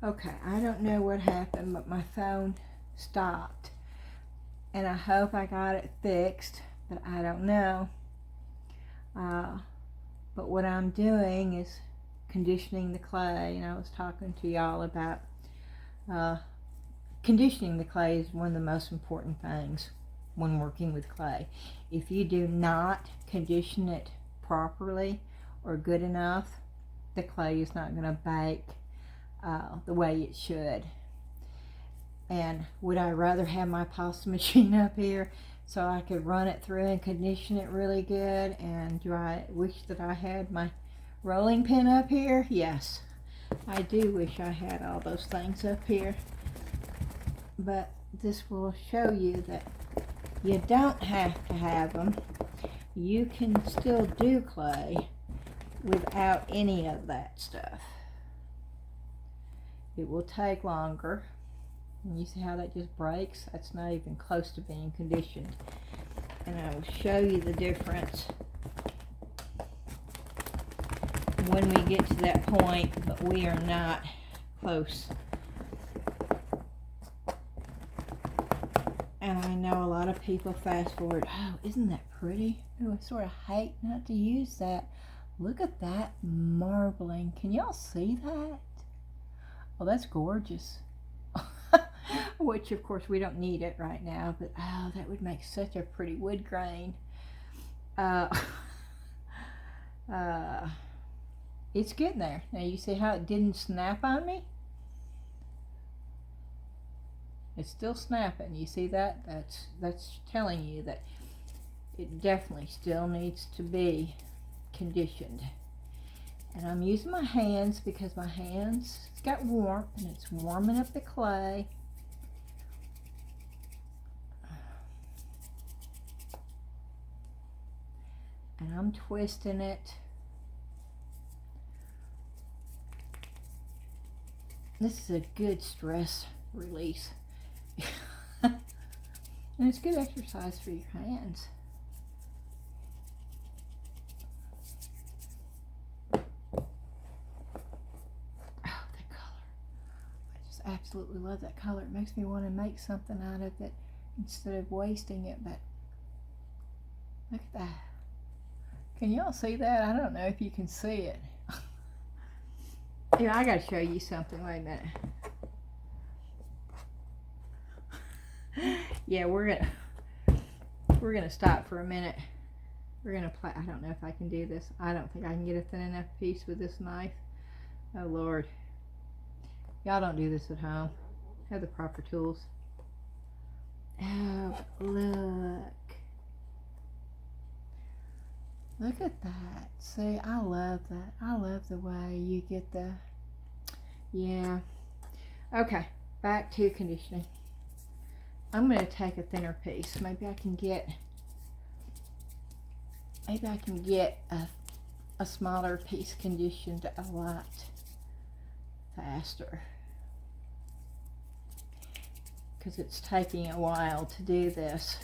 Okay, I don't know what happened, but my phone stopped. And I hope I got it fixed, but I don't know. But what I'm doing is conditioning the clay, and I was talking to y'all about conditioning the clay is one of the most important things when working with clay. If you do not condition it properly or good enough, the clay is not going to bake the way it should. And would I rather have my pasta machine up here so I could run it through and condition it really good? And do I wish that I had my rolling pin up here? Yes, I do wish I had all those things up here. But this will show you that you don't have to have them. You can still do clay without any of that stuff. It will take longer. And you see how that just breaks? That's not even close to being conditioned. And I will show you the difference when we get to that point, but we are not close. And I know a lot of people fast forward. Oh, isn't that pretty? Oh, I sort of hate not to use that. Look at that marbling. Can y'all see that? Oh, that's gorgeous. Which, of course, we don't need it right now, but oh, that would make such a pretty wood grain. It's getting there. Now, you see how it didn't snap on me? It's still snapping. You see that? That's telling you that it definitely still needs to be conditioned. And I'm using my hands because my hands got warmth and it's warming up the clay. And I'm twisting it. This is a good stress release. And it's good exercise for your hands. Oh, that color. I just absolutely love that color. It makes me want to make something out of it instead of wasting it, but look at that. Can y'all see that? I don't know if you can see it. Yeah, I gotta show you something. Wait a minute. Yeah, we're gonna stop for a minute. We're gonna play. I don't know if I can do this. I don't think I can get a thin enough piece with this knife. Oh Lord. Y'all don't do this at home. Have the proper tools. Oh, look. Look at that. See, I love that. I love the way you get the, yeah. Okay, back to conditioning. I'm going to take a thinner piece. Maybe I can get a smaller piece conditioned a lot faster. Because it's taking a while to do this.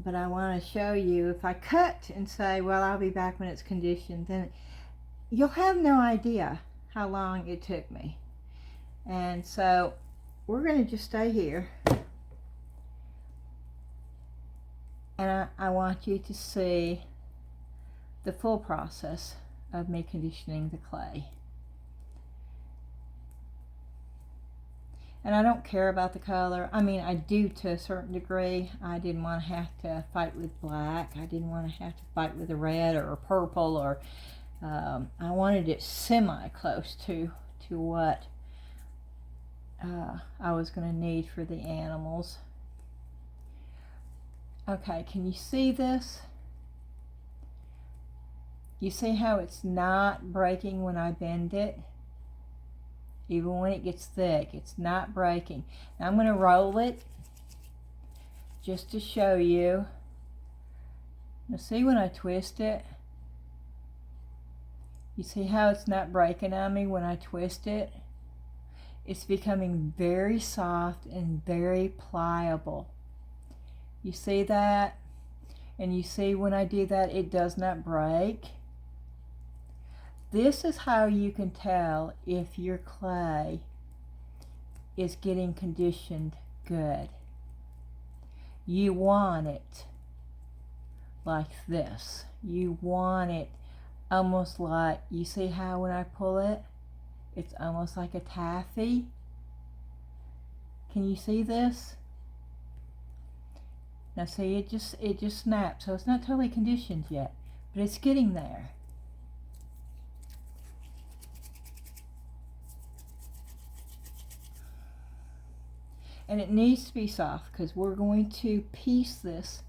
But I want to show you, if I cut and say, well, I'll be back when it's conditioned, then you'll have no idea how long it took me. And so we're going to just stay here. And I want you to see the full process of me conditioning the clay. And I don't care about the color. I mean, I do to a certain degree. I didn't want to have to fight with black. I didn't want to have to fight with a red or a purple, or I wanted it semi-close to what I was going to need for the animals. Okay, can you see this? You see how it's not breaking when I bend it? Even when it gets thick, it's not breaking. Now I'm going to roll it just to show you. Now see when I twist it? You see how it's not breaking on me when I twist it? It's becoming very soft and very pliable. You see that? And you see when I do that, it does not break. This is how you can tell if your clay is getting conditioned good. You want it like this. You want it almost like, you see how when I pull it, it's almost like a taffy. Can you see this? Now see, it just snaps, so it's not totally conditioned yet, but it's getting there. And it needs to be soft because we're going to piece this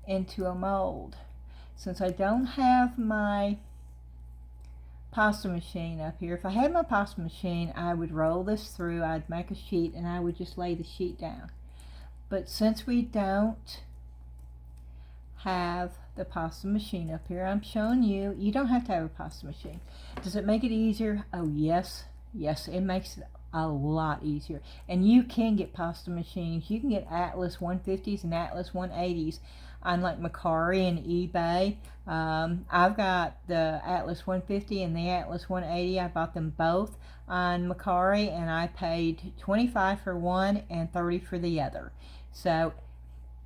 into a mold. Since I don't have my pasta machine up here, if I had my pasta machine, I would roll this through, I'd make a sheet, and I would just lay the sheet down. But since we don't have the pasta machine up here, I'm showing you, you don't have to have a pasta machine. Does it make it easier? Oh yes, yes, it makes it a lot easier. And you can get pasta machines. You can get Atlas 150s and Atlas 180s on like Macari and eBay. I've got the Atlas 150 and the Atlas 180. I bought them both on Macari, and I paid $25 for one and $30 for the other. So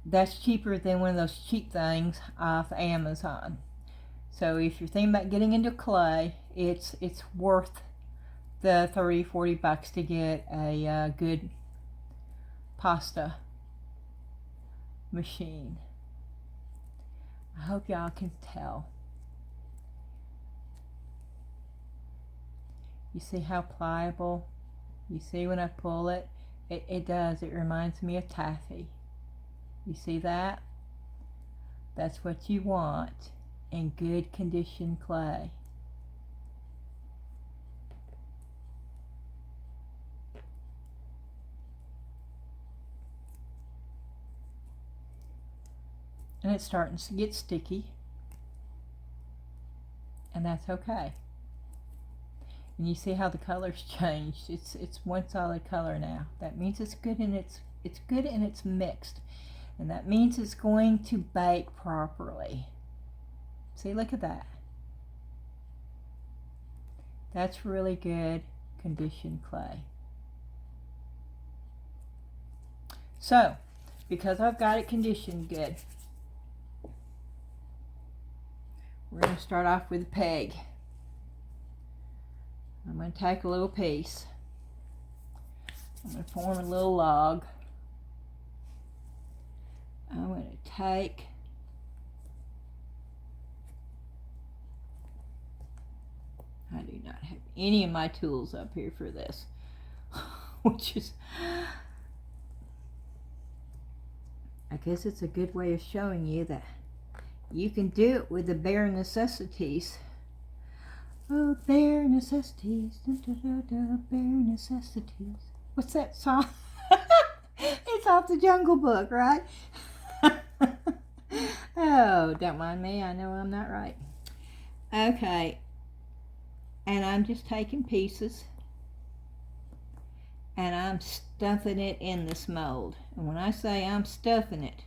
that's cheaper than one of those cheap things off Amazon. So if you're thinking about getting into clay, it's worth the $30-40 to get a good pasta machine. I hope y'all can tell. You see how pliable? You see when I pull it? It does. It reminds me of taffy. You see that? That's what you want in good conditioned clay. And it's starting to get sticky, and that's okay. And you see how the color's changed. It's one solid color now. That means it's good, and it's good and it's mixed, and that means it's going to bake properly. See, look at that. That's really good conditioned clay. So, because I've got it conditioned good, we're going to start off with a peg. I'm going to take a little piece. I'm going to form a little log. I'm going to take I do not have any of my tools up here for this, which is, I guess it's a good way of showing you that you can do it with the bare necessities. Oh, bare necessities, da, da, da, da, bare necessities. What's that song? It's off the Jungle Book, right? Oh, don't mind me. I know I'm not right. Okay. And I'm just taking pieces and I'm stuffing it in this mold. And when I say I'm stuffing it,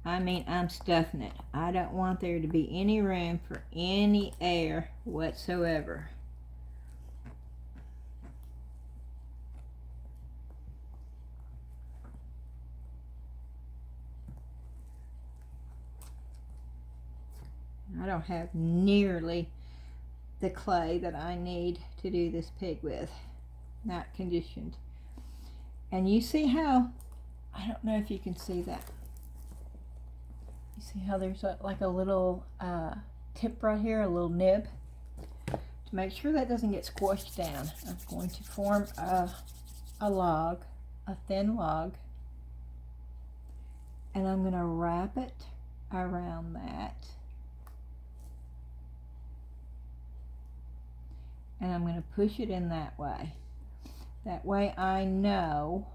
I mean I'm stuffing it. I don't want there to be any room for any air whatsoever. I don't have nearly the clay that I need to do this pig with. Not conditioned. And you see how, I don't know if you can see that. You see how there's like a little tip right here, a little nib? To make sure that doesn't get squashed down, I'm going to form a log, a thin log, and I'm going to wrap it around that. And I'm going to push it in that way. That way I know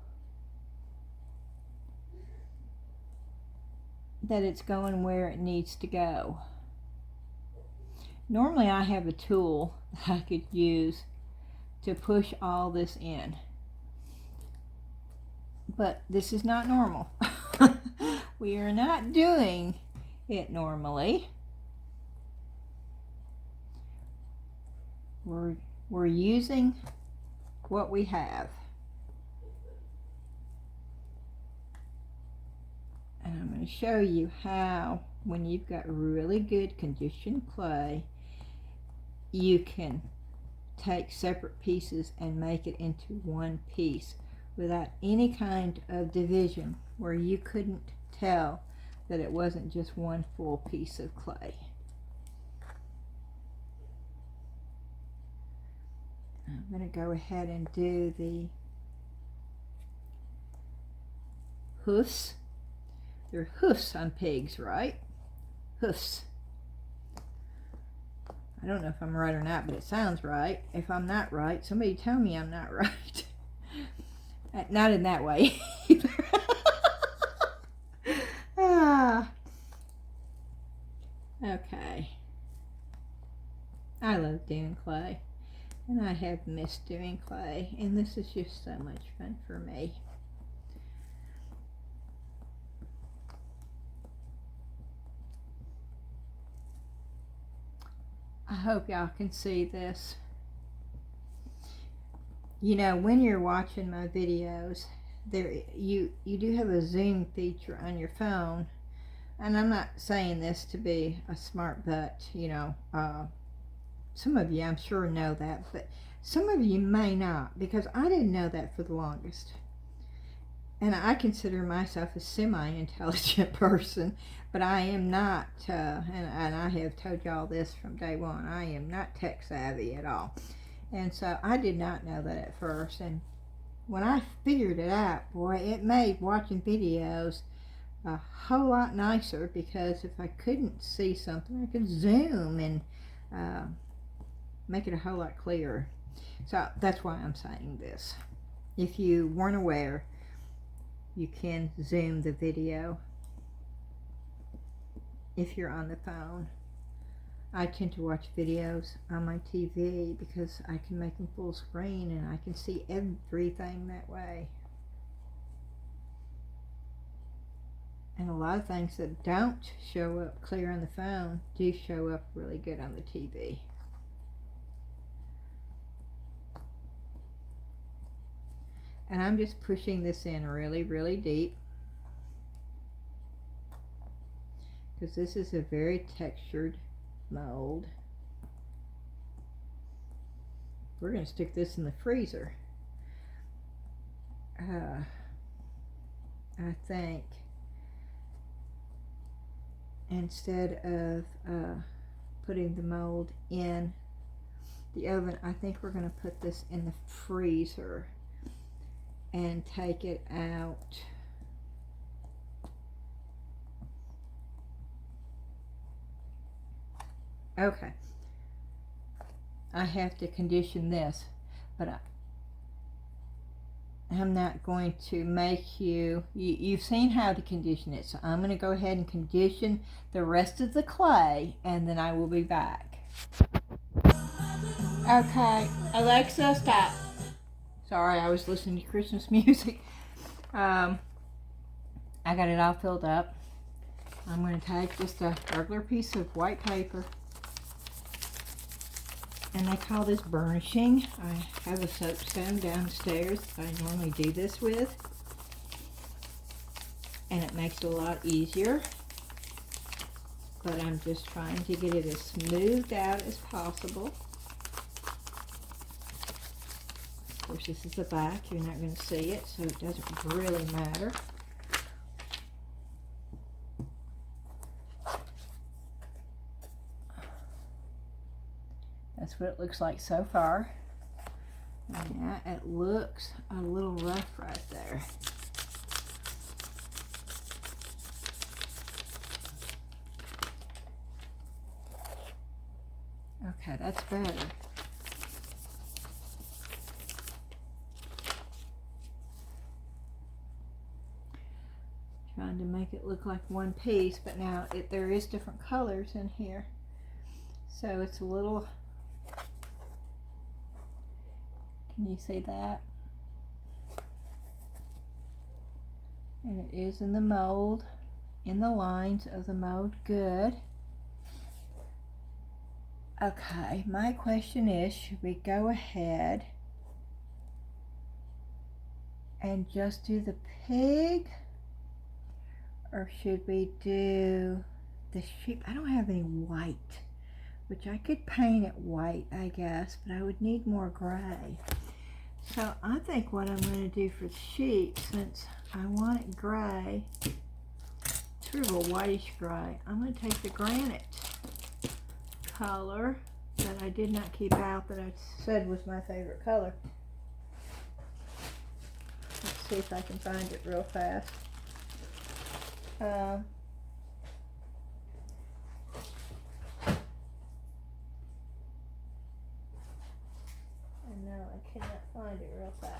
that it's going where it needs to go. Normally I have a tool that I could use to push all this in, but this is not normal. We are not doing it normally. we're using what we have. And I'm going to show you how, when you've got really good conditioned clay, you can take separate pieces and make it into one piece without any kind of division, where you couldn't tell that it wasn't just one full piece of clay. I'm going to go ahead and do the hoofs. They're hoofs on pigs, right? Hoofs. I don't know if I'm right or not, but it sounds right. If I'm not right, somebody tell me I'm not right. Not in that way either. Okay. I love doing clay, and I have missed doing clay, and this is just so much fun for me. I hope y'all can see this. You know, when you're watching my videos, you do have a zoom feature on your phone, and I'm not saying this to be a smart butt, you know. Some of you, I'm sure, know that, but some of you may not, because I didn't know that for the longest. And I consider myself a semi-intelligent person, but I am not, and I have told y'all this from day one, I am not tech savvy at all. And so I did not know that at first, and when I figured it out, boy, it made watching videos a whole lot nicer, because if I couldn't see something, I could zoom and make it a whole lot clearer. So that's why I'm saying this. If you weren't aware, you can zoom the video if you're on the phone. I tend to watch videos on my TV because I can make them full screen and I can see everything that way. And a lot of things that don't show up clear on the phone do show up really good on the TV. And I'm just pushing this in really, really deep, because this is a very textured mold. We're going to stick this in the freezer. I think instead of putting the mold in the oven, I think we're going to put this in the freezer and take it out. Okay. I have to condition this, but I'm not going to make you've seen how to condition it, so I'm going to go ahead and condition the rest of the clay, and then I will be back. Okay, Alexa, stop. Sorry, I was listening to Christmas music. I got it all filled up. I'm going to take just a regular piece of white paper, and I call this burnishing. I have a soapstone downstairs that I normally do this with, and it makes it a lot easier, but I'm just trying to get it as smoothed out as possible. Of course, this is the back. You're not going to see it, so it doesn't really matter. That's what it looks like so far. Yeah, it looks a little rough right there. Okay, that's better. Trying to make it look like one piece, but now there is different colors in here, so it's a little. Can you see that? And it is in the mold, in the lines of the mold. Good. Okay, my question is, should we go ahead and just do the pig, or should we do the sheep? I don't have any white, which I could paint it white, I guess, but I would need more gray. So I think what I'm going to do for the sheep, since I want it gray, sort of a whitish gray, I'm going to take the granite color that I did not keep out, that I said was my favorite color. Let's see if I can find it real fast. And no, I cannot find it real fast.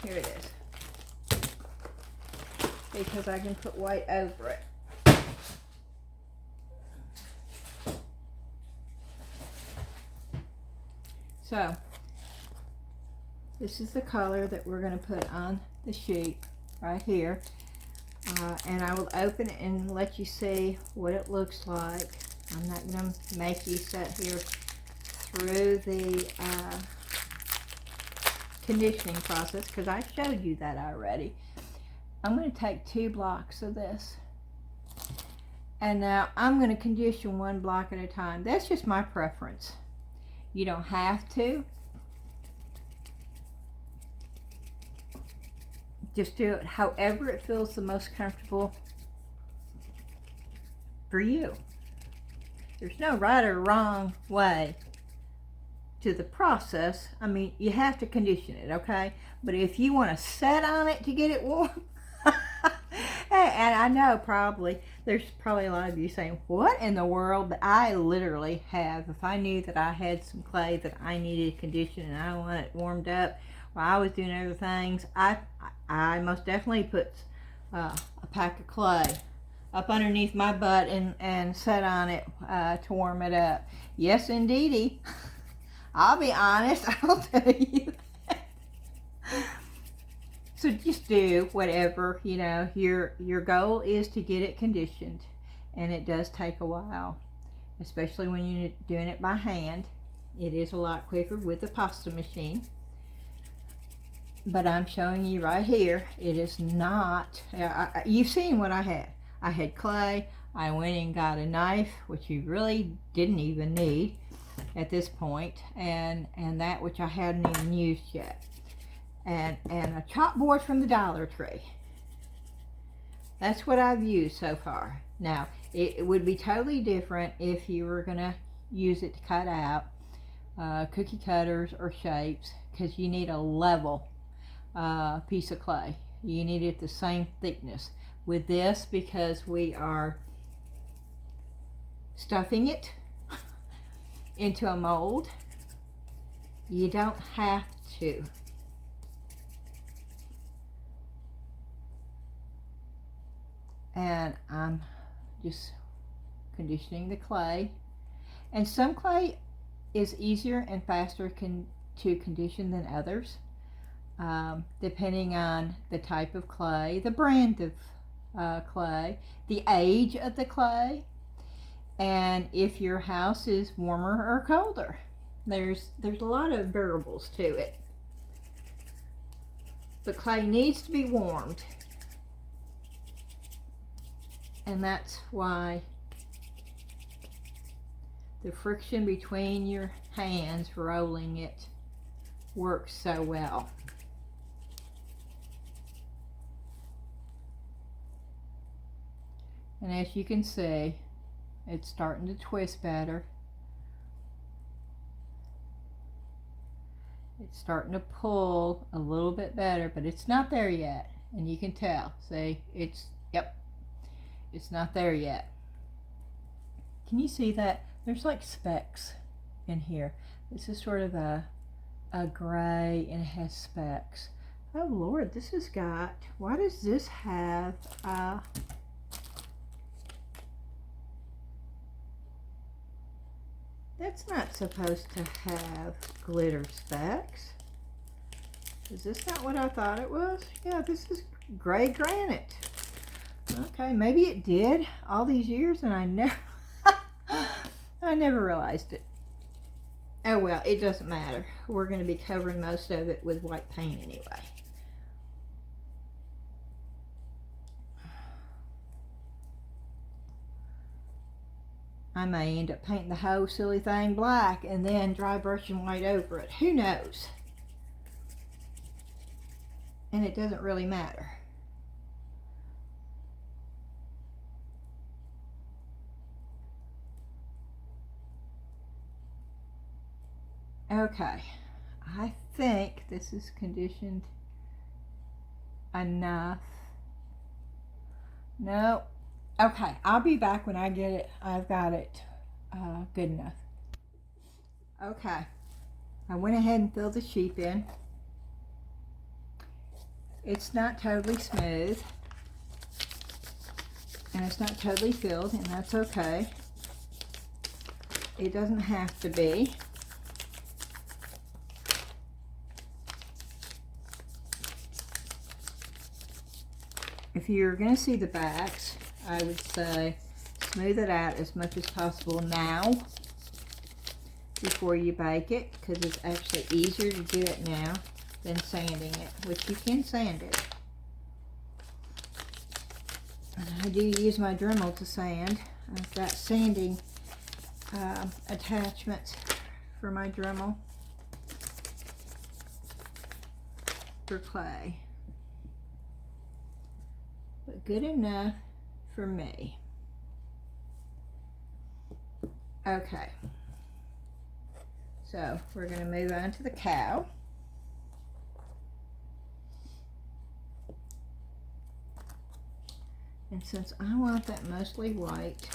Here it is, because I can put white over it. So this is the color that we're going to put on the sheep right here, and I will open it and let you see what it looks like. I'm not going to make you sit here through the conditioning process, because I showed you that already. I'm going to take 2 blocks of this, and now I'm going to condition 1 block at a time. That's just my preference. You don't have to. Just do it however it feels the most comfortable for you. There's no right or wrong way to the process. I mean, you have to condition it, okay? But if you want to set on it to get it warm, and I know there's probably a lot of you saying, what in the world? But I literally have, if I knew that I had some clay that I needed to condition and I want it warmed up while I was doing other things, I most definitely put a pack of clay up underneath my butt and set on it to warm it up. Yes, indeedy. I'll be honest, I'll tell you that. So just do whatever, you know, your goal is to get it conditioned, and it does take a while, especially when you're doing it by hand. It is a lot quicker with the pasta machine. But I'm showing you right here, it is not, you've seen what I had. I had clay, I went and got a knife, which you really didn't even need at this point, and that which I hadn't even used yet, and a chopboard from the Dollar Tree. That's what I've used so far. Now it would be totally different if you were gonna use it to cut out cookie cutters or shapes, because you need a level piece of clay. You need it the same thickness. With this, because we are stuffing it into a mold, you don't have to. And I'm just conditioning the clay, and some clay is easier and faster to condition than others, depending on the type of clay, the brand of clay, the age of the clay, and if your house is warmer or colder. There's a lot of variables to it. The clay needs to be warmed, and that's why the friction between your hands rolling it works so well. And as you can see, it's starting to twist better. It's starting to pull a little bit better, but it's not there yet. And you can tell, see, it's not there yet. Can you see that? There's like specks in here. This is sort of a gray, and it has specks. Oh Lord, this has got, why does this have That's not supposed to have glitter specks. Is this not what I thought it was? Yeah, this is gray granite. Okay, maybe it did all these years and I never realized it. Oh well, it doesn't matter. We're going to be covering most of it with white paint anyway. I may end up painting the whole silly thing black and then dry brushing white over it. Who knows? And it doesn't really matter. Okay, I think this is conditioned enough. No. Okay, I'll be back when I get it. I've got it good enough. Okay, I went ahead and filled the sheep in. It's not totally smooth, and it's not totally filled, and that's okay. It doesn't have to be. If you're going to see the backs, I would say smooth it out as much as possible now before you bake it, because it's actually easier to do it now than sanding it, which you can sand it. And I do use my Dremel to sand. I've got sanding attachments for my Dremel for clay. But good enough for me. Okay, so we're going to move on to the cow. And since I want that mostly white,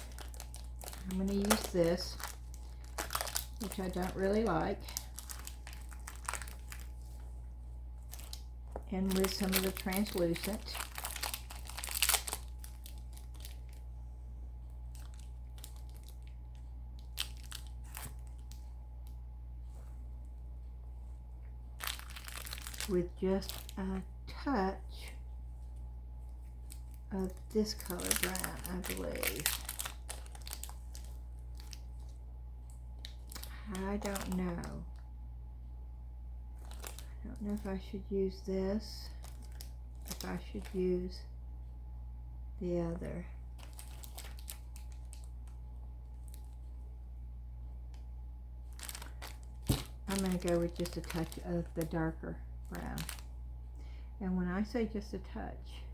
I'm going to use this, which I don't really like, and with some of the translucent. With just a touch of this color brown, I believe. I don't know. I don't know if I should use this, if I should use the other. I'm going to go with just a touch of the darker brown. And when I say just a touch,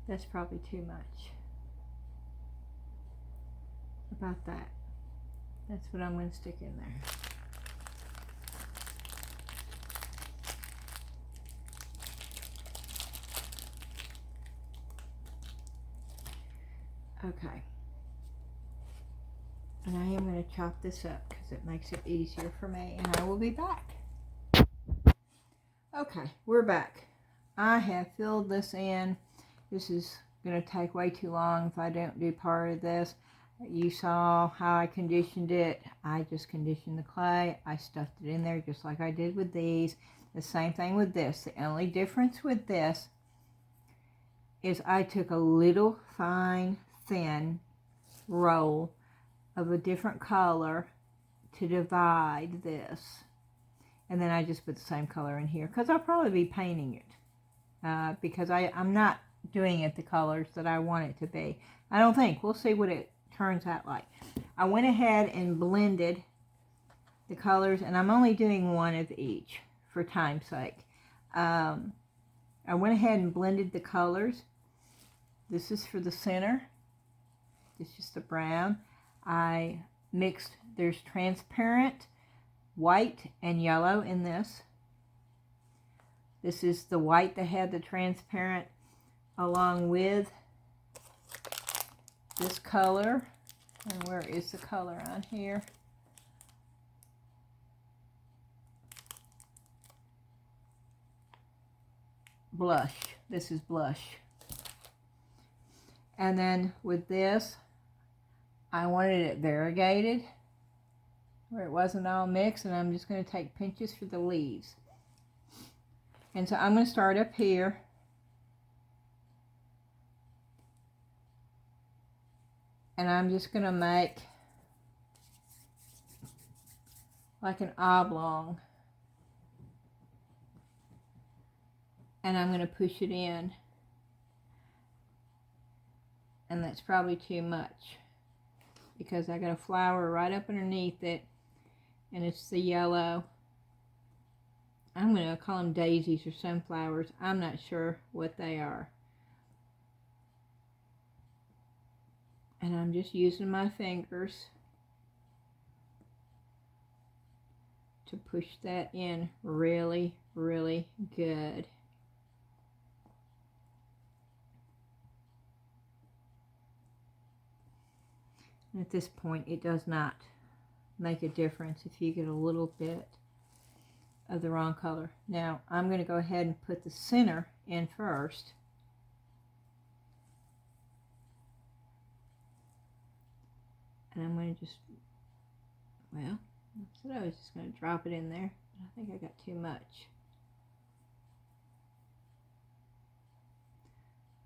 that's probably too much. About that. That's what I'm going to stick in there. Okay. And I am going to chop this up because it makes it easier for me, and I will be back. Okay, we're back. I have filled this in. This is going to take way too long if I don't do part of this. You saw how I conditioned it. I just conditioned the clay. I stuffed it in there just like I did with these. The same thing with this. The only difference with this is I took a little fine, thin roll of a different color to divide this. And then I just put the same color in here because I'll probably be painting it because I'm not doing it the colors that I want it to be. I don't think. We'll see what it turns out like. I went ahead and blended the colors, and I'm only doing one of each for time's sake. I went ahead and blended the colors. This is for the center. It's just the brown. I mixed, there's transparent white and yellow in this. This is the white that had the transparent along with this color. And where is the color on here? Blush. This is blush. And then with this, I wanted it variegated, where it wasn't all mixed, and I'm just going to take pinches for the leaves. And so I'm going to start up here. And I'm just going to make like an oblong. And I'm going to push it in. And that's probably too much, because I got a flower right up underneath it, and it's the yellow. I'm going to call them daisies or sunflowers. I'm not sure what they are. And I'm just using my fingers to push that in really, really good. And at this point, it does not make a difference if you get a little bit of the wrong color. Now, I'm going to go ahead and put the center in first. And I'm going to just, well, I said I was just going to drop it in there, but I think I got too much.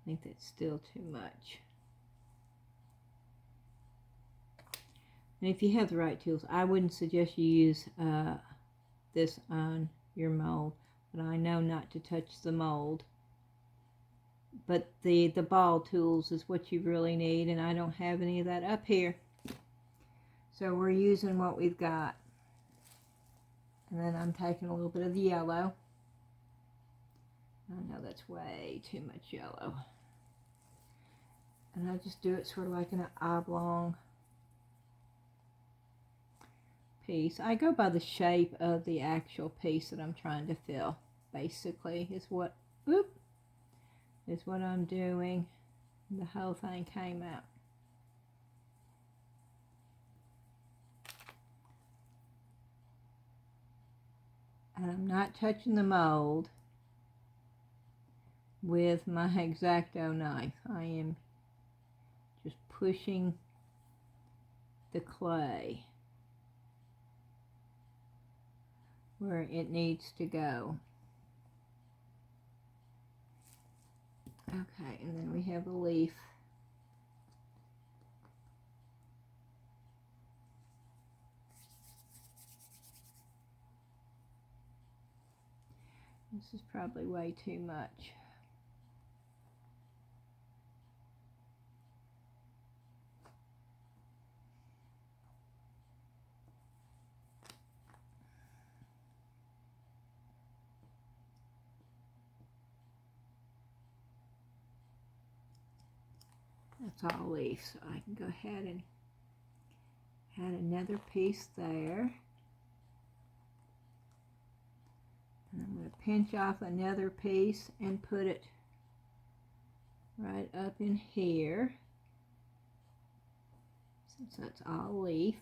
I think that's still too much. And if you have the right tools, I wouldn't suggest you use this on your mold, but I know not to touch the mold. But the ball tools is what you really need, and I don't have any of that up here. So we're using what we've got. And then I'm taking a little bit of the yellow. I know that's way too much yellow. And I just do it sort of like an oblong piece. I go by the shape of the actual piece that I'm trying to fill, basically, is what I'm doing. The whole thing came out. And I'm not touching the mold with my X-Acto knife. I am just pushing the clay where it needs to go. Okay, and then we have a leaf. This is probably way too much. That's all leaf, so I can go ahead and add another piece there. And I'm going to pinch off another piece and put it right up in here, since that's all leaf.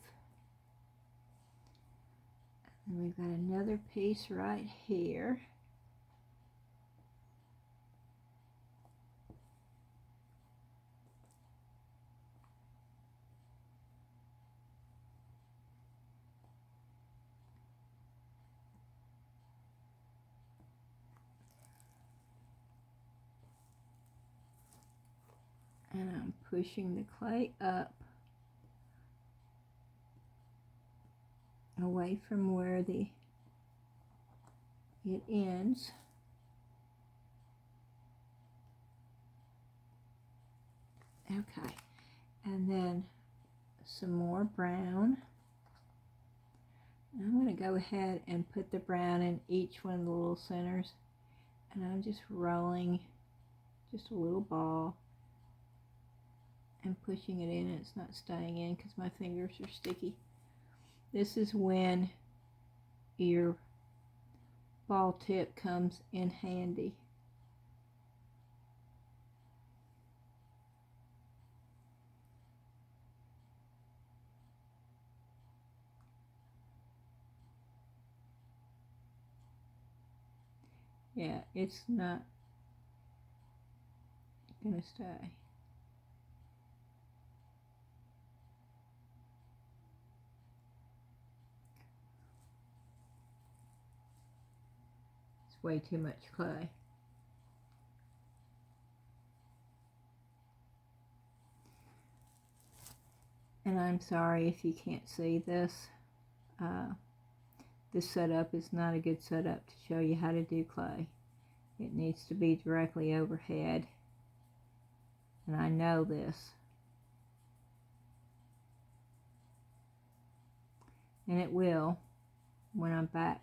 And we've got another piece right here. And I'm pushing the clay up away from where it ends. Okay, and then some more brown. I'm going to go ahead and put the brown in each one of the little centers, and I'm just rolling just a little ball and pushing it in, and it's not staying in because my fingers are sticky. This is when your ball tip comes in handy. Yeah, it's not gonna stay. way too much clay. And I'm sorry if you can't see this. This setup is not a good setup to show you how to do clay. It needs to be directly overhead. And I know this. And it will when I'm back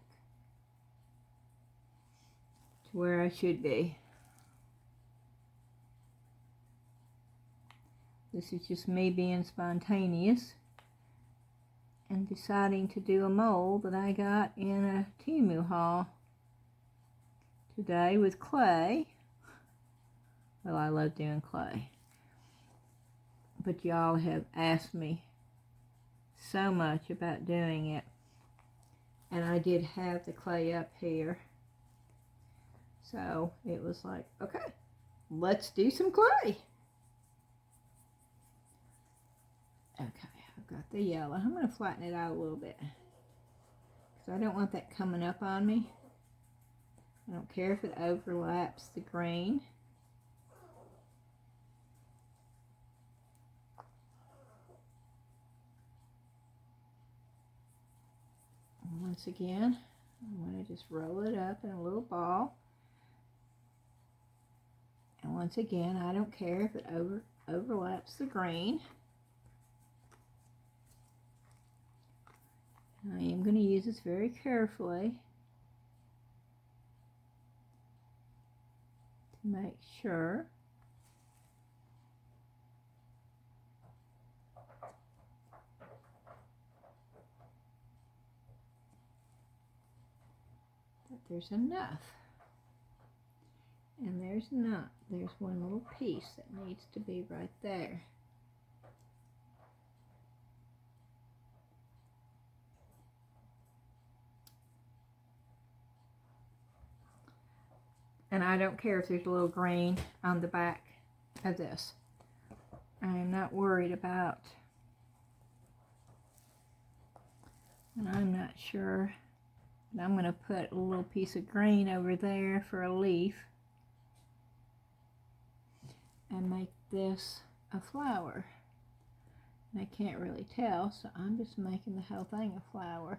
to where I should be. This is just me being spontaneous and deciding to do a mold that I got in a TEMU haul today with clay. Well, I love doing clay. But y'all have asked me so much about doing it. And I did have the clay up here. So it was like, okay, let's do some clay. Okay, I've got the yellow. I'm going to flatten it out a little bit, because I don't want that coming up on me. I don't care if it overlaps the green. And once again, I'm going to just roll it up in a little ball. And once again, I don't care if it overlaps the green. I am going to use this very carefully to make sure that there's enough. And there's not. There's one little piece that needs to be right there. And I don't care if there's a little green on the back of this. I am not worried about, and I'm not sure, but I'm going to put a little piece of green over there for a leaf and make this a flower. And I can't really tell, so I'm just making the whole thing a flower.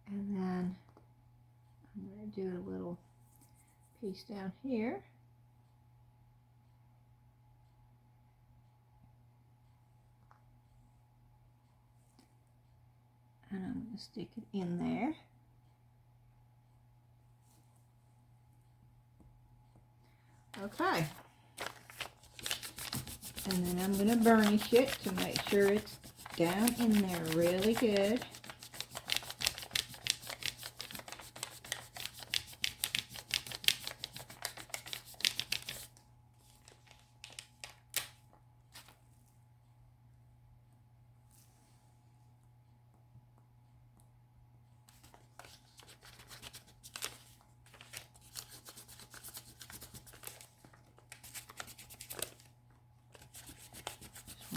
And then I'm going to do a little piece down here. And I'm going to stick it in there. Okay. And then I'm going to burnish it to make sure it's down in there really good.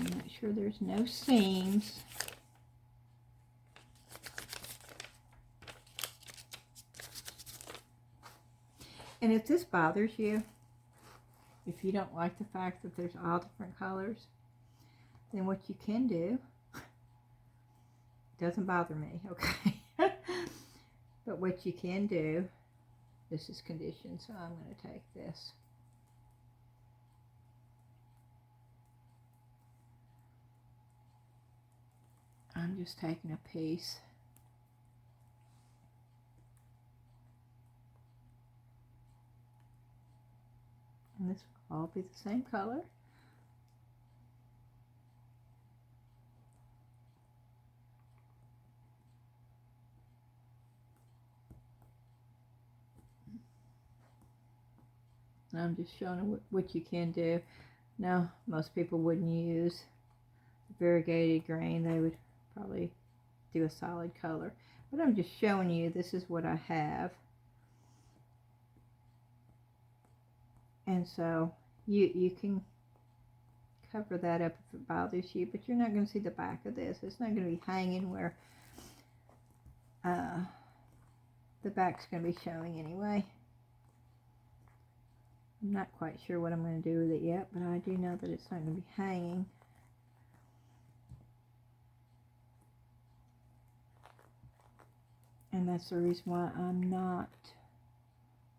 Make sure there's no seams. And if this bothers you, if you don't like the fact that there's all different colors, then what you can do, doesn't bother me, okay? But what you can do, this is conditioned, so I'm going to take this. I'm just taking a piece. And this will all be the same color. And I'm just showing what you can do. Now, most people wouldn't use variegated grain. They would probably do a solid color, but I'm just showing you this is what I have. And so you can cover that up if it bothers you, but you're not going to see the back of this. It's not going to be hanging where the back's going to be showing anyway. I'm not quite sure what I'm going to do with it yet, but I do know that it's not going to be hanging. And that's the reason why I'm not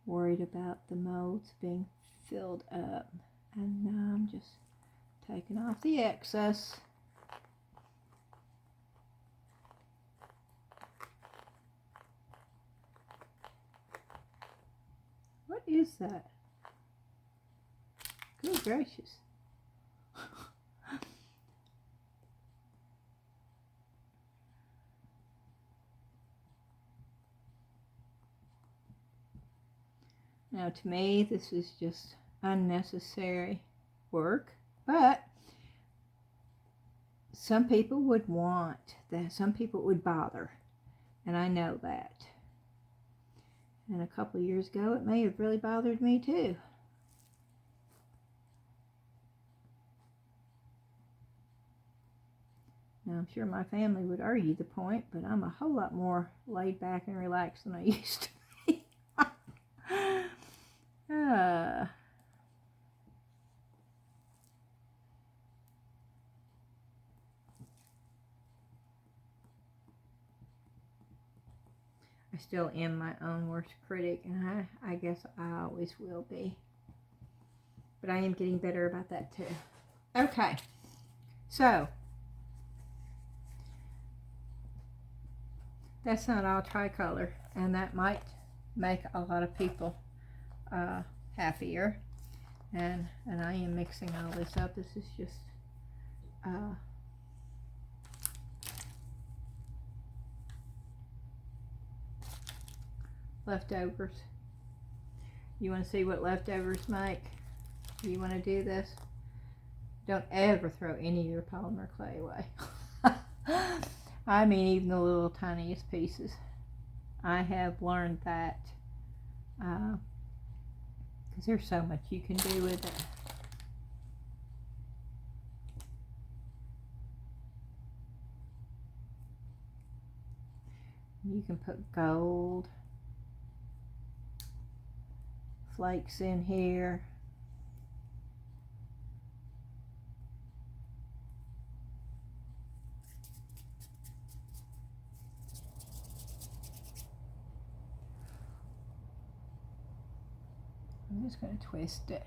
worried about the molds being filled up. And now I'm just taking off the excess. What is that? Good gracious. Now, to me, this is just unnecessary work, but some people would want that. Some people would bother, and I know that. And a couple of years ago, it may have really bothered me too. Now, I'm sure my family would argue the point, but I'm a whole lot more laid back and relaxed than I used to be. I still am my own worst critic, and I guess I always will be. But I am getting better about that too. Okay, so that's not all tricolor, and that might make a lot of people happier. And I am mixing all this up. This is just leftovers. You want to see what leftovers make? You want to do this? Don't ever throw any of your polymer clay away. I mean, even the little tiniest pieces. I have learned that because there's so much you can do with it. You can put gold flakes in here. I'm just going to twist it.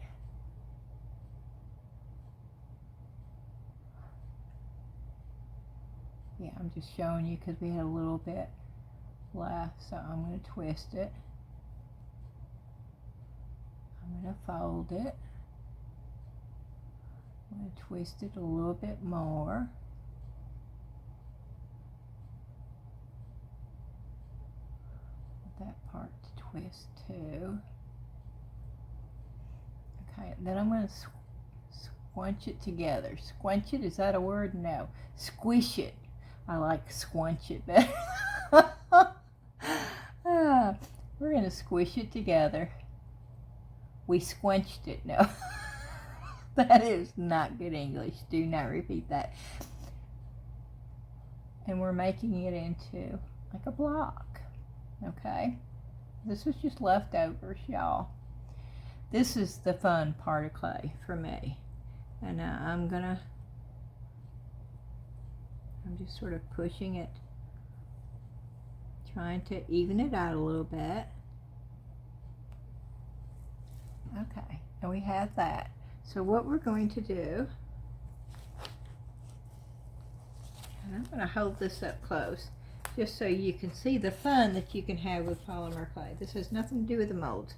Yeah, I'm just showing you because we had a little bit left, so I'm going to twist it. I'm going to fold it. I'm going to twist it a little bit more. That part to twist too. Okay, then I'm going to squinch it together. Squinch it, is that a word? No. Squish it. I like squinch it better. We're going to squish it together. We squinched it. No. That is not good English. Do not repeat that. And we're making it into like a block. Okay? This was just leftovers, y'all. This is the fun part of clay for me. And I'm just sort of pushing it, trying to even it out a little bit. Okay, and we have that. So what we're going to do, and I'm going to hold this up close just so you can see the fun that you can have with polymer clay. This has nothing to do with the molds.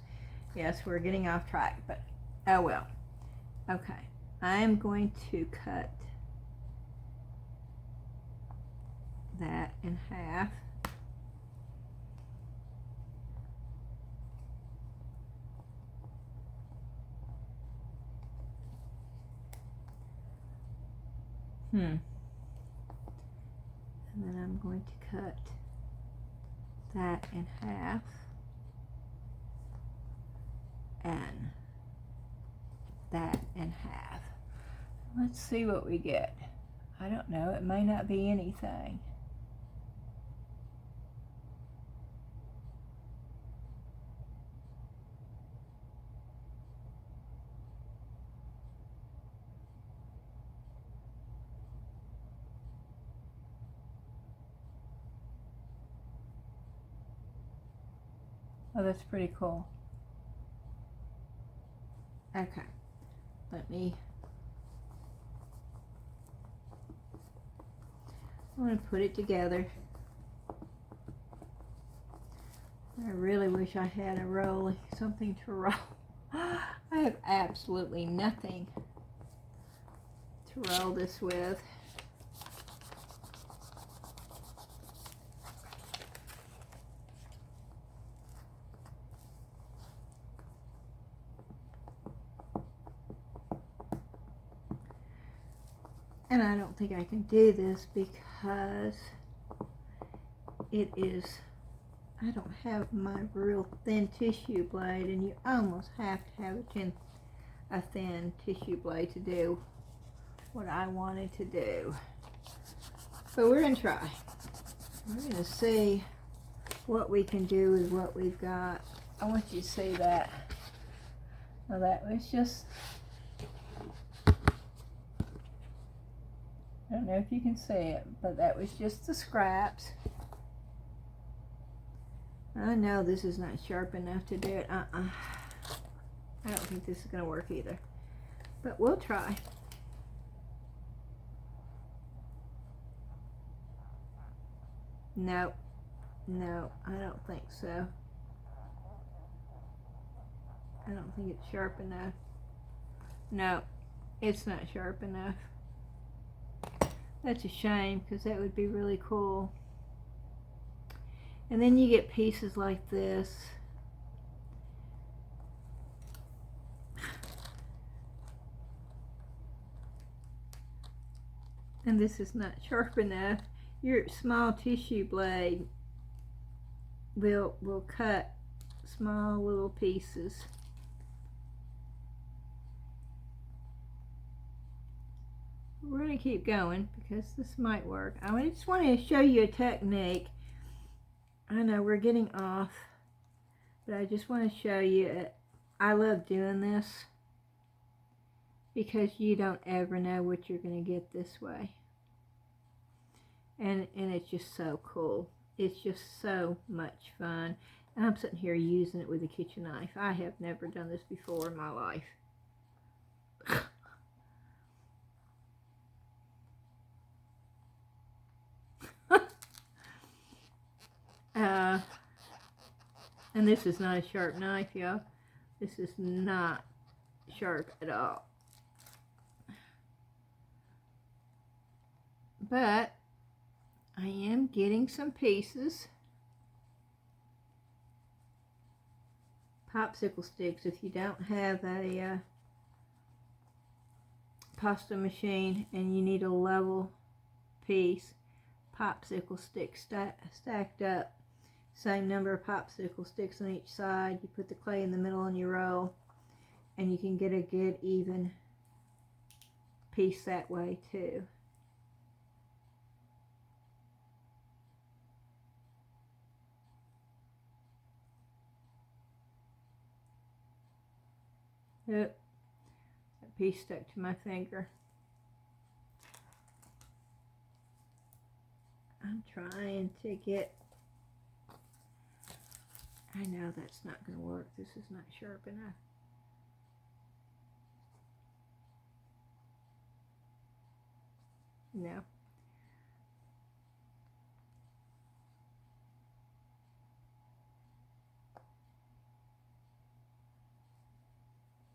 Yes, we're getting off track, but oh well. Okay, I am going to cut that in half. And then I'm going to cut that in half. And that in half. Let's see what we get. I don't know, it may not be anything. Oh, that's pretty cool. Okay, let me, I want to put it together. I really wish I had a roll, something to roll. I have absolutely nothing to roll this with. And I don't think I can do this because it is, I don't have my real thin tissue blade, and you almost have to have a thin tissue blade to do what I wanted to do. But we're going to try. We're going to see what we can do with what we've got. I want you to see that. Now that was just, I don't know if you can see it, but that was just the scraps. I know this is not sharp enough to do it. I don't think this is going to work either. But we'll try. No, no, I don't think so. I don't think it's sharp enough. No, it's not sharp enough. That's a shame, because that would be really cool. And then you get pieces like this. And this is not sharp enough. Your small tissue blade will cut small little pieces. We're going to keep going because this might work. I just want to show you a technique. I know we're getting off, but I just want to show you. I love doing this because you don't ever know what you're going to get this way. And it's just so cool. It's just so much fun. And I'm sitting here using it with a kitchen knife. I have never done this before in my life. And this is not a sharp knife, y'all. This is not sharp at all. But I am getting some pieces. Popsicle sticks. If you don't have a pasta machine and you need a level piece, popsicle sticks stacked up. Same number of popsicle sticks on each side. You put the clay in the middle on your roll, and you can get a good even piece that way too. Yep, that piece stuck to my finger. I'm trying to get, I know that's not going to work. This is not sharp enough. No.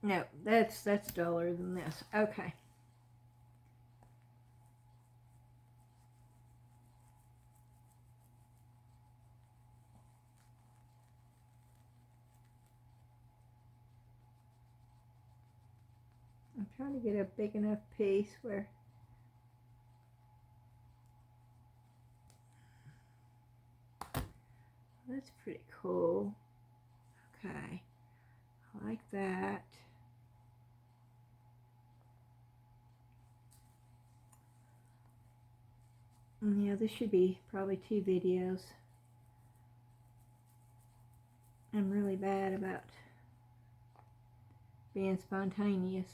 No, that's duller than this. Okay. I'm trying to get a big enough piece where that's pretty cool. Okay. I like that. Yeah, this should be probably 2 videos. I'm really bad about being spontaneous.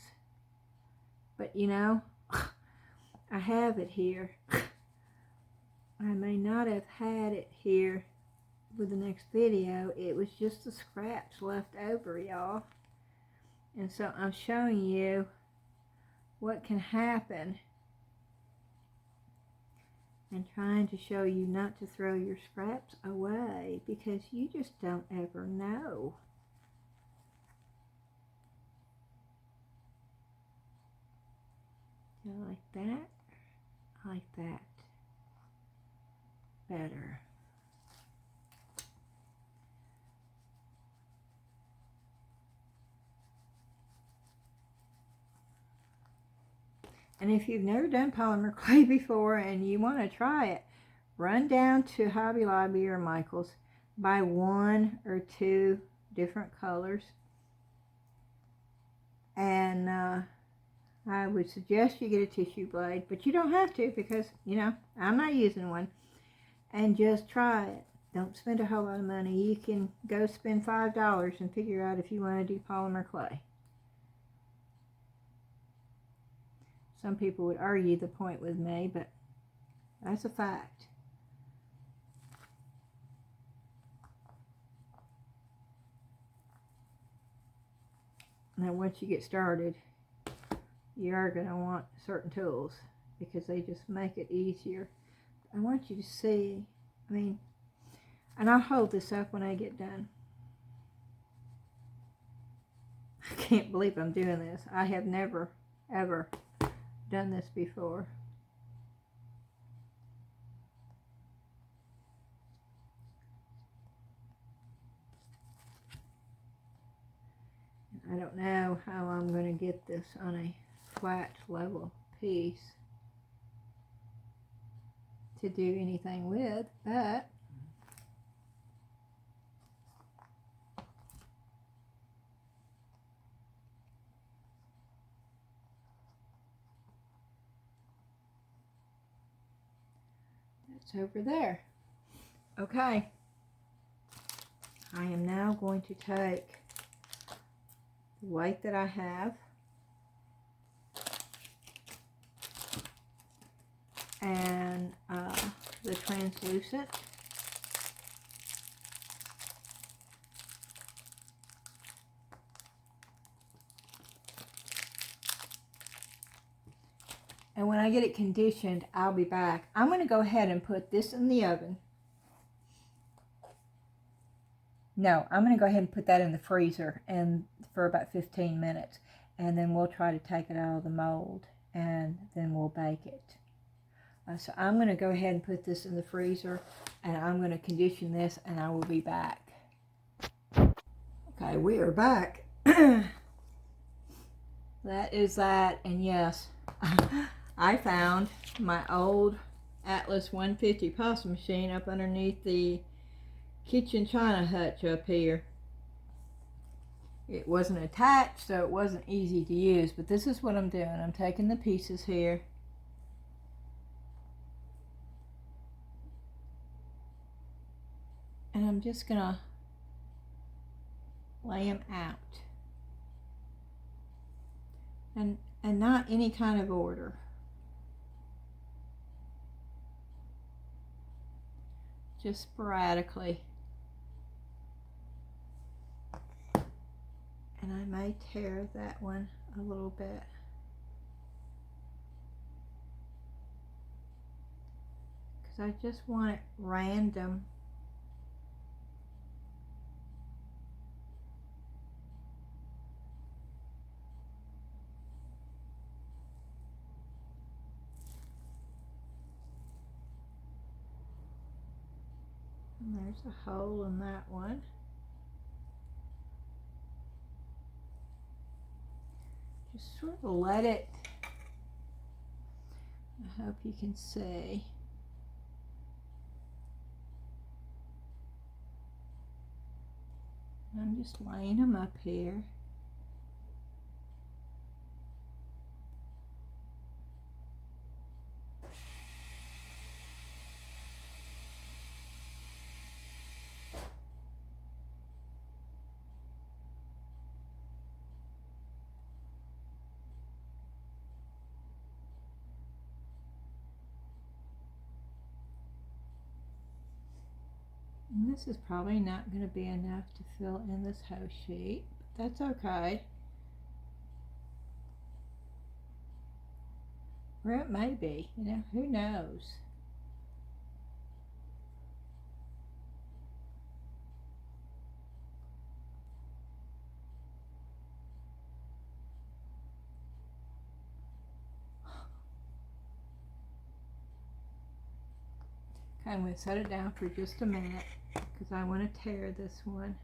But you know, I have it here. I may not have had it here with the next video. It was just the scraps left over, y'all. And so I'm showing you what can happen and trying to show you not to throw your scraps away, because you just don't ever know. Do I like that? I like that better. And if you've never done polymer clay before and you want to try it, run down to Hobby Lobby or Michael's, buy 1 or 2 different colors, and I would suggest you get a tissue blade, but you don't have to, because, you know, I'm not using one, and just try it. Don't spend a whole lot of money. You can go spend $5 and figure out if you want to do polymer clay. Some people would argue the point with me, but that's a fact. Now, once you get started, you are going to want certain tools, because they just make it easier. I want you to see, I mean, and I'll hold this up when I get done. I can't believe I'm doing this. I have never, ever done this before. I don't know how I'm going to get this on a flat level piece to do anything with, but it's over there. Okay, I am now going to take the white that I have and the translucent, and when I get it conditioned, I'll be back. I'm going to go ahead and put this in the oven. No, I'm going to go ahead and put that in the freezer and for about 15 minutes, and then we'll try to take it out of the mold, and then we'll bake it. So I'm going to go ahead and put this in the freezer, and I'm going to condition this, and I will be back. Okay, we are back. That is that, and yes, I found my old Atlas 150 pasta machine up underneath the kitchen china hutch up here. It wasn't attached, so it wasn't easy to use, but this is what I'm doing. I'm taking the pieces here, and I'm just gonna lay them out, and not any kind of order. Just sporadically. And I may tear that one a little bit. Because I just want it random. And there's a hole in that one. Just sort of let it, I hope you can see. I'm just laying them up here. This is probably not going to be enough to fill in this whole sheet, but that's okay. Or it may be, you know, who knows? Okay, I'm going to set it down for just a minute because I want to tear this one.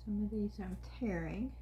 Some of these I'm tearing.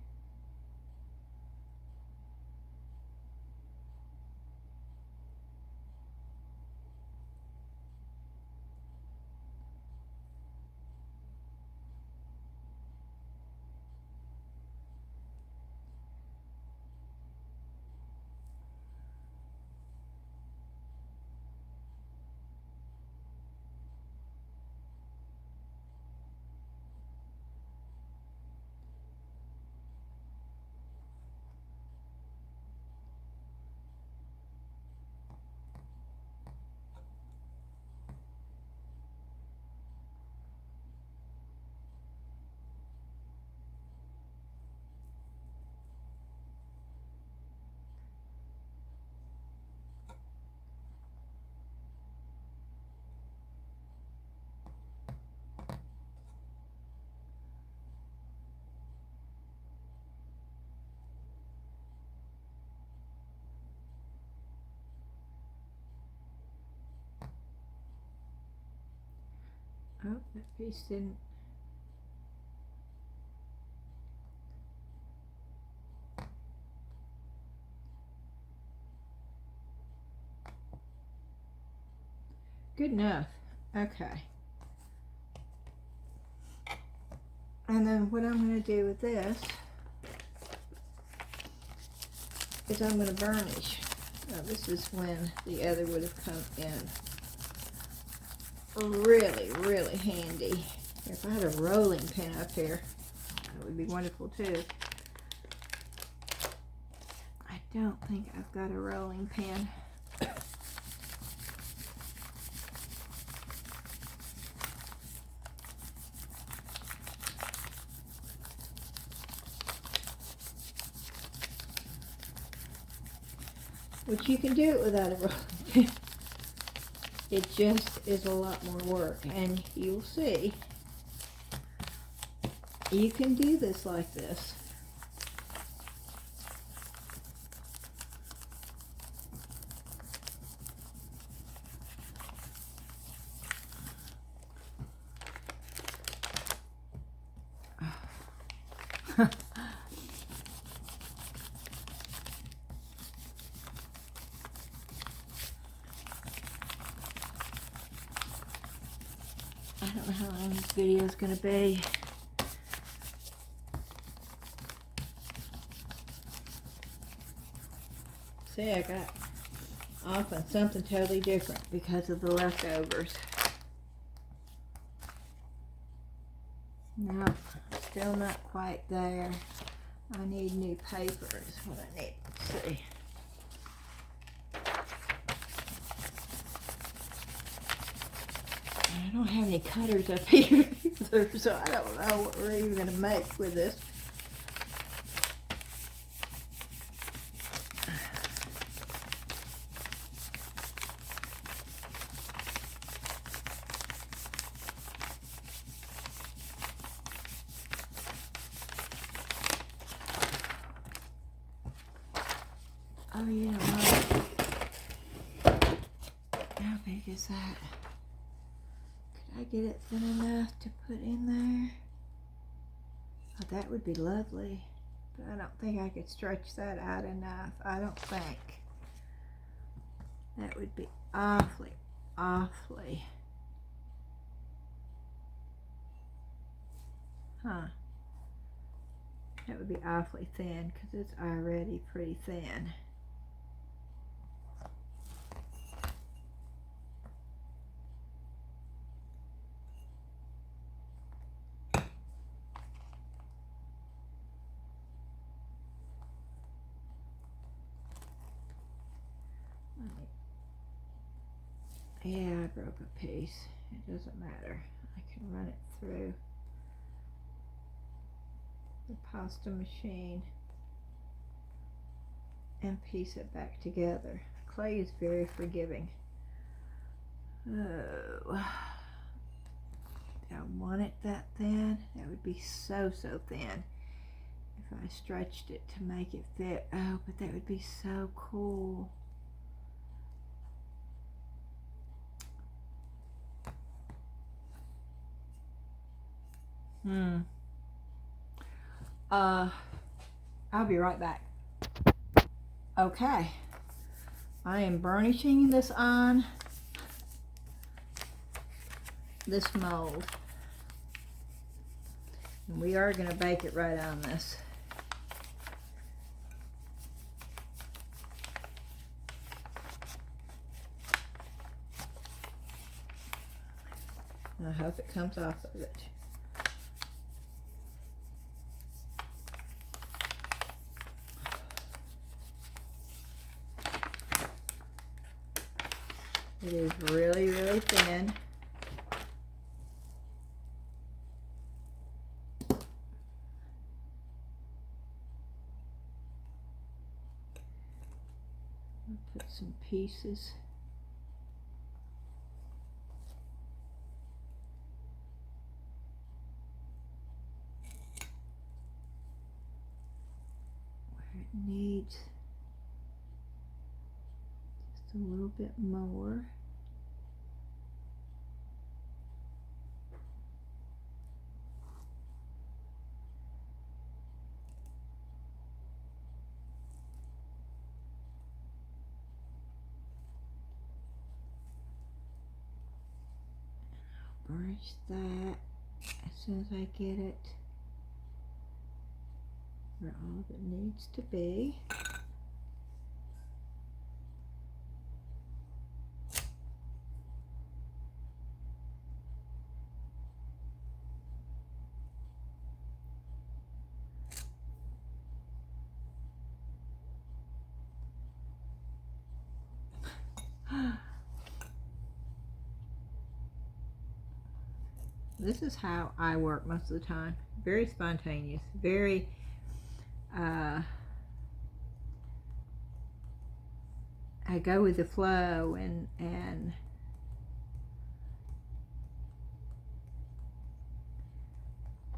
Oh, that piece didn't. Good enough. Okay. And then what I'm going to do with this is I'm going to burnish. Now, this is when the other would have come in really, really handy. If I had a rolling pin up here, that would be wonderful too. I don't think I've got a rolling pin. Which you can do it without a rolling pin. It just is a lot more work, and you'll see. You can do this like this. I don't know how long this video is going to be. See, I got off on something totally different because of the leftovers. No, still not quite there. I need new paper is what I need. Let's see. I don't have any cutters up here either, so I don't know what we're even going to make with this. Oh, you know what? How big is that? Could I get it thin enough to put in there? Oh, that would be lovely. But I don't think I could stretch that out enough. I don't think. That would be awfully, awfully. Huh. That would be awfully thin because it's already pretty thin. Yeah, I broke a piece. It doesn't matter. I can run it through the pasta machine and piece it back together. Clay is very forgiving. Oh, do I want it that thin? That would be so thin if I stretched it to make it fit. Oh, but that would be so cool. I'll be right back. Okay, I am burnishing this on this mold, and we are going to bake it right on this. I hope it comes off of it. It is really thin. I'll put some pieces. Where it needs just a little bit more. Burnish that as soon as I get it where all of it needs to be. This is how I work most of the time. Very spontaneous, very I go with the flow, and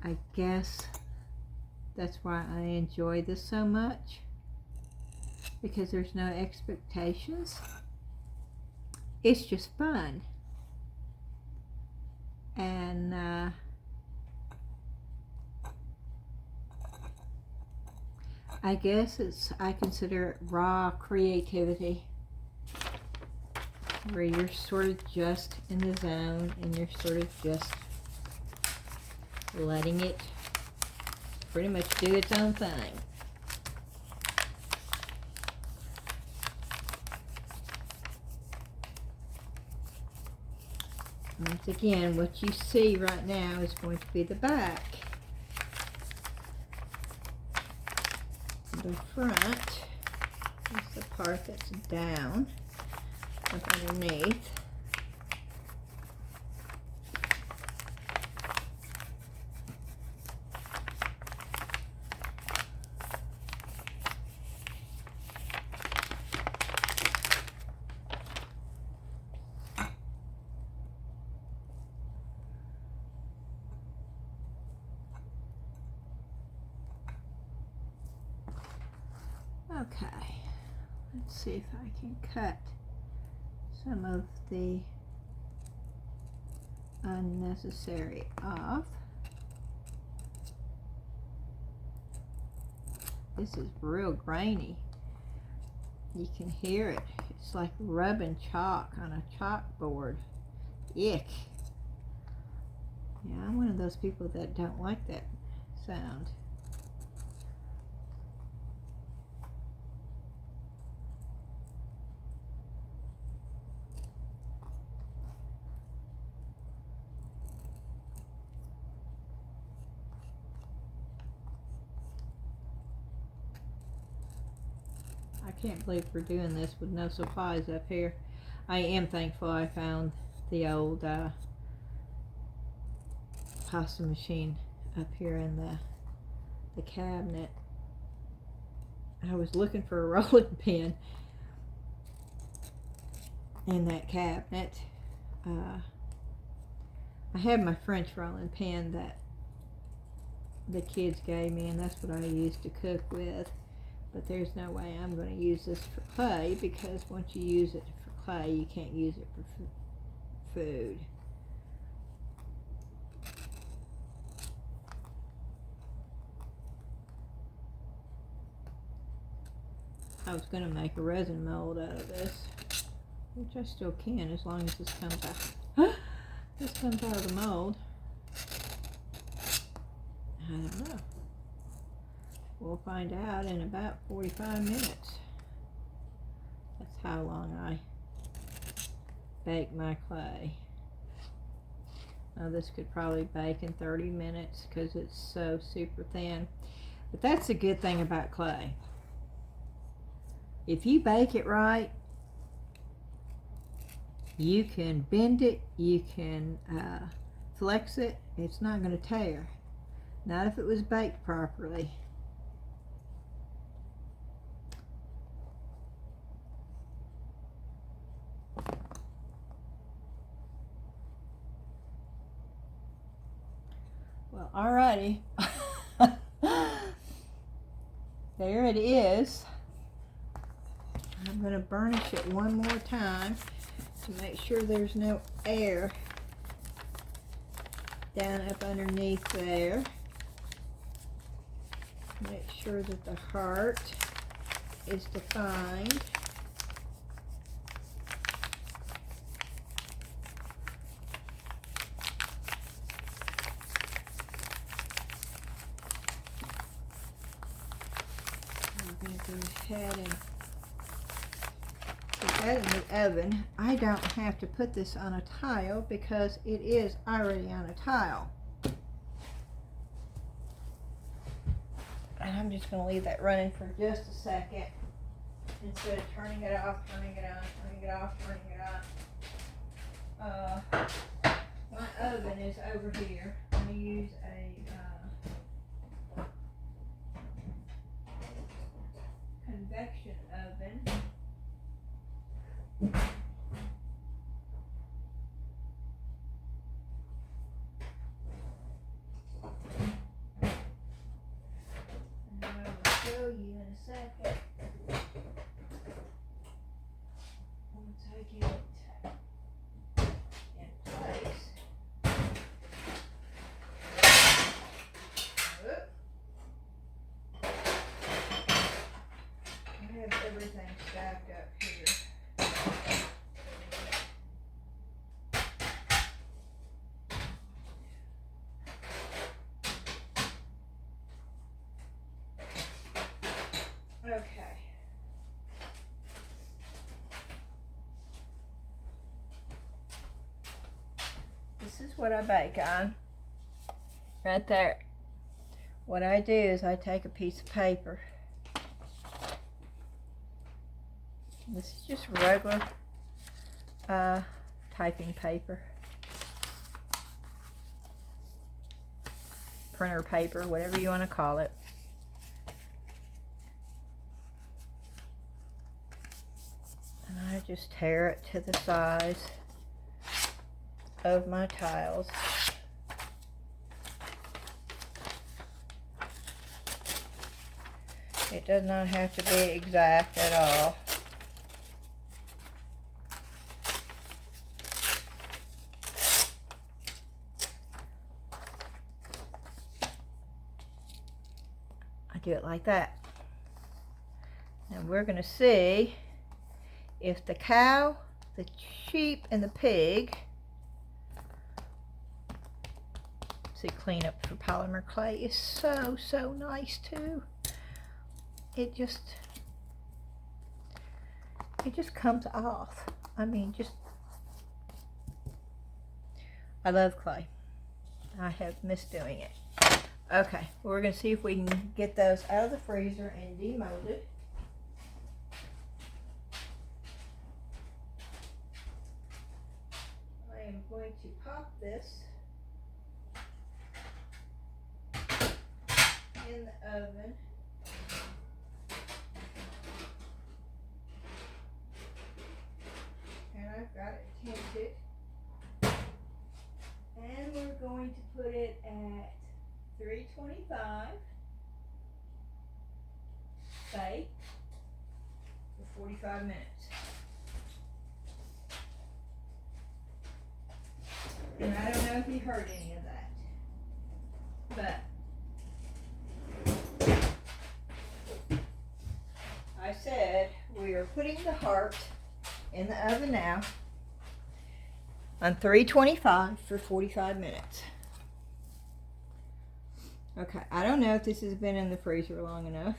I guess that's why I enjoy this so much, because there's no expectations. It's just fun. And I guess I consider it raw creativity, where you're sort of just in the zone and you're sort of just letting it pretty much do its own thing. Once again, what you see right now is going to be the back. The front is the part that's down, up underneath. Okay, let's see if I can cut some of the unnecessary off. This is real grainy. You can hear it. It's like rubbing chalk on a chalkboard. Ick. Yeah, I'm one of those people that don't like that sound. I can't believe we're doing this with no supplies up here. I am thankful I found the old pasta machine up here in the cabinet. I was looking for a rolling pin in that cabinet. I had my French rolling pin that the kids gave me, and that's what I used to cook with. But there's no way I'm going to use this for clay, because once you use it for clay, you can't use it for food. I was going to make a resin mold out of this, which I still can as long as this comes out. This comes out of the mold. I don't know. We'll find out in about 45 minutes. That's how long I bake my clay. Now this could probably bake in 30 minutes because it's so super thin. But that's the good thing about clay. If you bake it right, you can bend it, you can flex it, it's not going to tear. Not if it was baked properly. Well, alrighty. There it is. I'm going to burnish it one more time to make sure there's no air down up underneath there. Make sure that the heart is defined. I'm going to go ahead and put that in the oven. I don't have to put this on a tile because it is already on a tile. And I'm just going to leave that running for just a second instead of turning it off, turning it on, turning it off, turning it on. My oven is over here. I'm going to use a convection oven. You in a second. Once I get it in place. I have everything stacked up here. Okay. This is what I bake on. Right there. What I do is I take a piece of paper. This is just regular typing paper. Printer paper, whatever you want to call it. I just tear it to the size of my tiles. It does not have to be exact at all. I do it like that. Now we're going to see if the cow, the sheep, and the pig, see, cleanup for polymer clay is so, so nice too. It just comes off. I mean, I love clay. I have missed doing it. Okay, we're going to see if we can get those out of the freezer and demold it. going to pop this in the oven. And I've got it tinted. And we're going to put it at 325. Bake for 45 minutes. And I don't know if you heard any of that, but I said we are putting the heart in the oven now on 325 for 45 minutes. Okay, I don't know if this has been in the freezer long enough.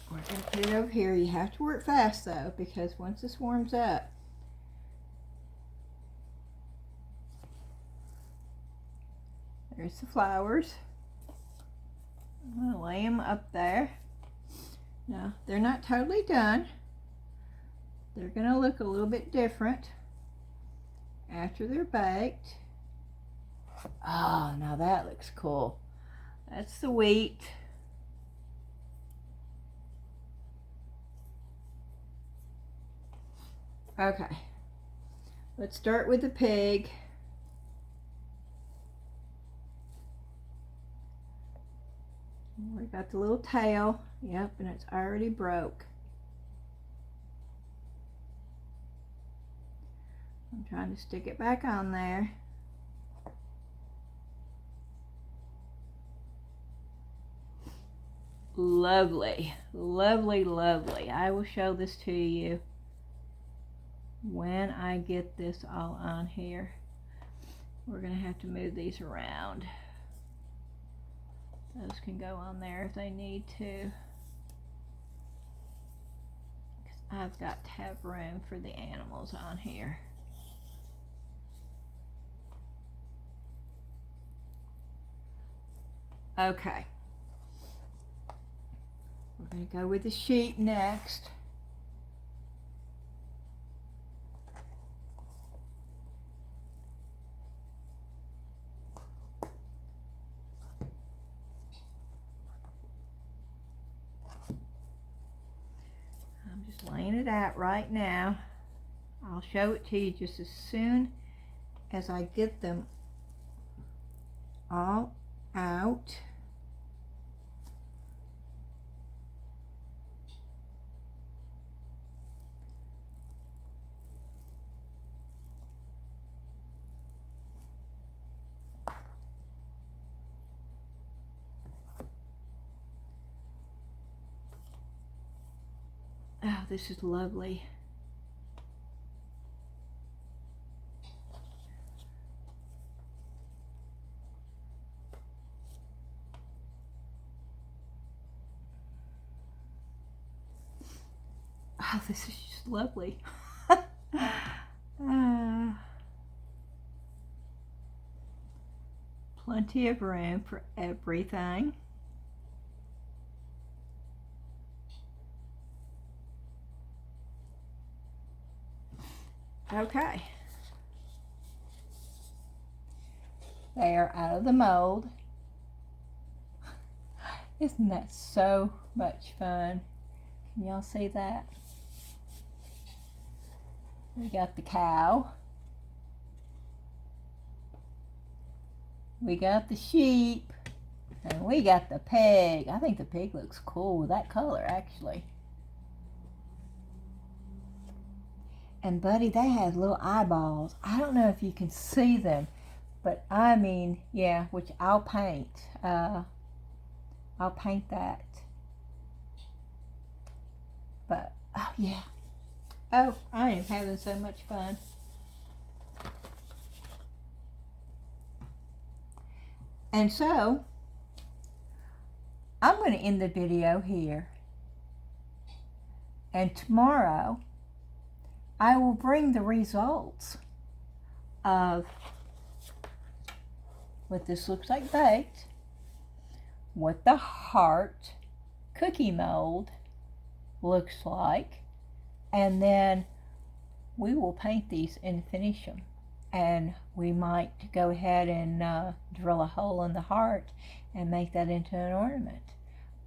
We're going to put it over here. You have to work fast though, because once this warms up, there's the flowers. I'm going to lay them up there. Now, they're not totally done. They're going to look a little bit different after they're baked. Oh, now that looks cool. That's the wheat. Okay, let's start with the pig. We got the little tail. Yep, and it's already broke. I'm trying to stick it back on there. Lovely, lovely, lovely. I will show this to you when I get this all on here. We're going to have to move these around. Those can go on there if they need to. I've got to have room for the animals on here. Okay. We're going to go with the sheep next. I'm just laying it out right now. I'll show it to you just as soon as I get them all out. Oh, this is lovely. Oh, this is just lovely. Plenty of room for everything. Okay. They are out of the mold. Isn't that so much fun? Can y'all see that? We got the cow. We got the sheep. And we got the pig. I think the pig looks cool with that color, actually. And buddy, they have little eyeballs. I don't know if you can see them, but I mean, yeah, which I'll paint. I'll paint that. But, oh yeah. Oh, I am having so much fun. And so, I'm going to end the video here. And tomorrow, I will bring the results of what this looks like baked, what the heart cookie mold looks like, and then we will paint these and finish them. And we might go ahead and drill a hole in the heart and make that into an ornament.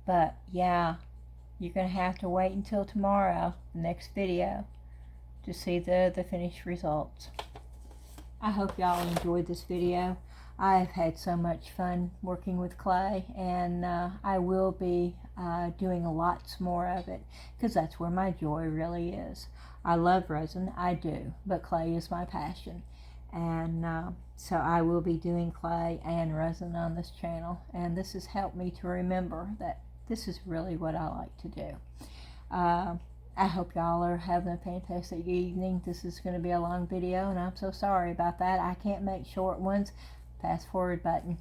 But yeah, you're going to have to wait until tomorrow, the next video, to see the finished results. I hope y'all enjoyed this video. I've had so much fun working with clay, and I will be doing lots more of it, because that's where my joy really is. I love resin, I do, but clay is my passion. And so I will be doing clay and resin on this channel, and this has helped me to remember that this is really what I like to do. I hope y'all are having a fantastic evening. This is going to be a long video, and I'm so sorry about that. I can't make short ones. Fast forward button.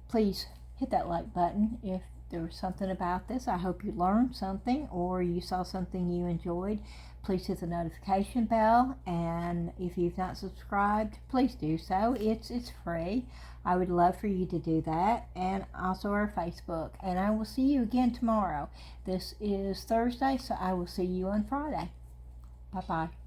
Please hit that like button if there was something about this. I hope you learned something, or you saw something you enjoyed. Please hit the notification bell, and if you've not subscribed, please do so. It's free. I would love for you to do that, and also our Facebook. And I will see you again tomorrow. This is Thursday, so I will see you on Friday. Bye-bye.